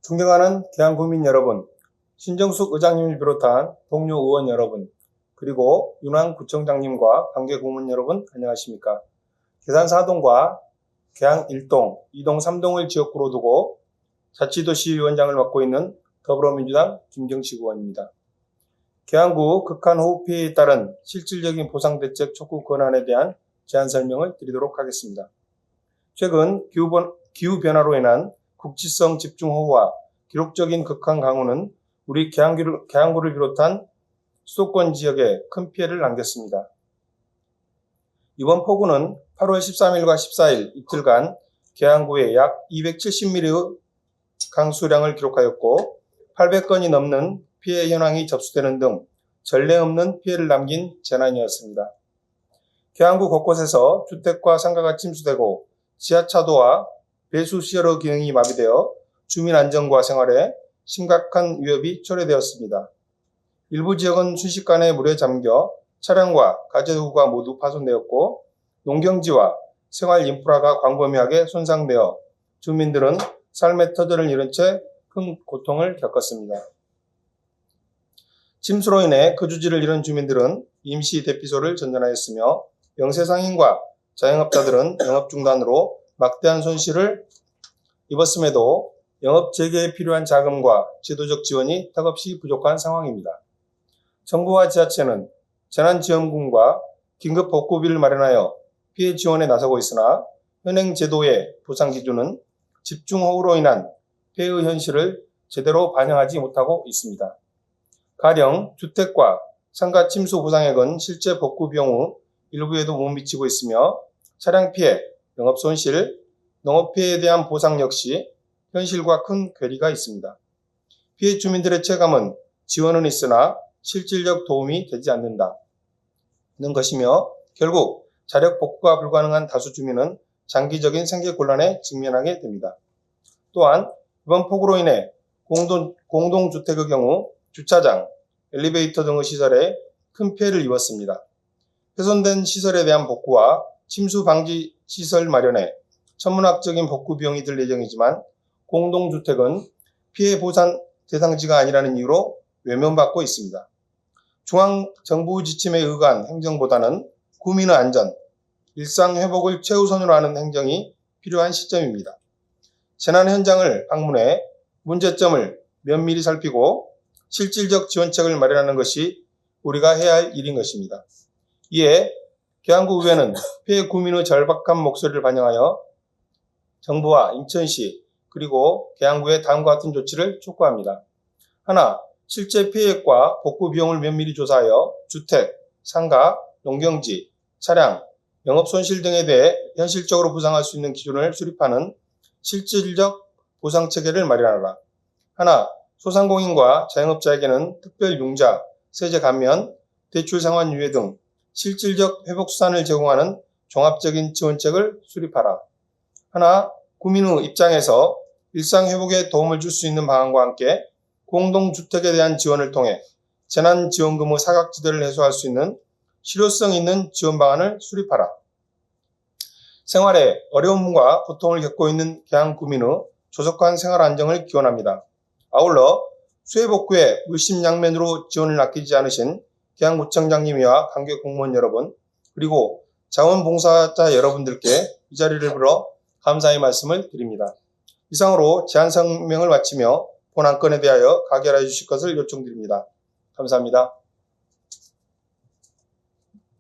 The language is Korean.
존경하는 계양구민 여러분, 신정숙 의장님을 비롯한 동료 의원 여러분, 그리고 윤왕구청장님과 관계공무원 여러분 안녕하십니까. 계산 4동과 계양 1동, 2동, 3동을 지역구로 두고 자치도시위원장을 맡고 있는 더불어민주당 김경식 의원입니다. 계양구 극한호우 피해에 따른 실질적인 보상대책 촉구 권한에 대한 제안 설명을 드리도록 하겠습니다. 최근 기후변화로 인한 국지성 집중호우와 기록적인 극한 강우는 우리 계양구를 비롯한 수도권 지역에 큰 피해를 남겼습니다. 이번 폭우는 8월 13일과 14일 이틀간 계양구에 약 270mm의 강수량을 기록하였고 800건이 넘는 피해 현황이 접수되는 등 전례 없는 피해를 남긴 재난이었습니다. 계양구 곳곳에서 주택과 상가가 침수되고 지하차도와 배수시설의 기능이 마비되어 주민 안전과 생활에 심각한 위협이 초래되었습니다. 일부 지역은 순식간에 물에 잠겨 차량과 가재도구가 모두 파손되었고 농경지와 생활 인프라가 광범위하게 손상되어 주민들은 삶의 터전을 잃은 채 큰 고통을 겪었습니다. 침수로 인해 거주지를 잃은 주민들은 임시 대피소를 전전하였으며 영세상인과 자영업자들은 영업 중단으로 막대한 손실을 입었음에도 영업 재개에 필요한 자금과 제도적 지원이 턱없이 부족한 상황입니다. 정부와 지자체는 재난지원금과 긴급복구비를 마련하여 피해 지원에 나서고 있으나 현행 제도의 보상 기준은 집중호우로 인한 피해의 현실을 제대로 반영하지 못하고 있습니다. 가령 주택과 상가 침수 보상액은 실제 복구 비용 후 일부에도 못 미치고 있으며 차량 피해, 영업 손실, 농업 피해에 대한 보상 역시 현실과 큰 괴리가 있습니다. 피해 주민들의 체감은 지원은 있으나 실질적 도움이 되지 않는다는 것이며 결국 자력 복구가 불가능한 다수 주민은 장기적인 생계 곤란에 직면하게 됩니다. 또한 이번 폭우로 인해 공동주택의 경우 주차장, 엘리베이터 등의 시설에 큰 피해를 입었습니다. 훼손된 시설에 대한 복구와 침수 방지 시설 마련에 천문학적인 복구 비용이 들 예정이지만 공동주택은 피해 보상 대상지가 아니라는 이유로 외면받고 있습니다. 중앙정부 지침에 의거한 행정보다는 구민의 안전, 일상 회복을 최우선으로 하는 행정이 필요한 시점입니다. 재난 현장을 방문해 문제점을 면밀히 살피고 실질적 지원책을 마련하는 것이 우리가 해야 할 일인 것입니다. 이에 계양구 의회는 피해 구민의 절박한 목소리를 반영하여 정부와 인천시 그리고 계양구에 다음과 같은 조치를 촉구합니다. 하나, 실제 피해액과 복구 비용을 면밀히 조사하여 주택, 상가, 농경지, 차량, 영업 손실 등에 대해 현실적으로 보상할 수 있는 기준을 수립하는 실질적 보상 체계를 마련하라. 하나, 소상공인과 자영업자에게는 특별 융자, 세제 감면, 대출 상환 유예 등 실질적 회복 수단을 제공하는 종합적인 지원책을 수립하라. 하나, 구민의 입장에서 일상 회복에 도움을 줄 수 있는 방안과 함께 공동주택에 대한 지원을 통해 재난지원금의 사각지대를 해소할 수 있는 실효성 있는 지원 방안을 수립하라. 생활에 어려움과 고통을 겪고 있는 계양구민의 조속한 생활 안정을 기원합니다. 아울러 수해복구에 물심양면으로 지원을 아끼지 않으신 계양구청장님과 관계공무원 여러분 그리고 자원봉사자 여러분들께 이 자리를 빌어 감사의 말씀을 드립니다. 이상으로 제안 설명을 마치며 본 안건에 대하여 가결해 주실 것을 요청드립니다. 감사합니다.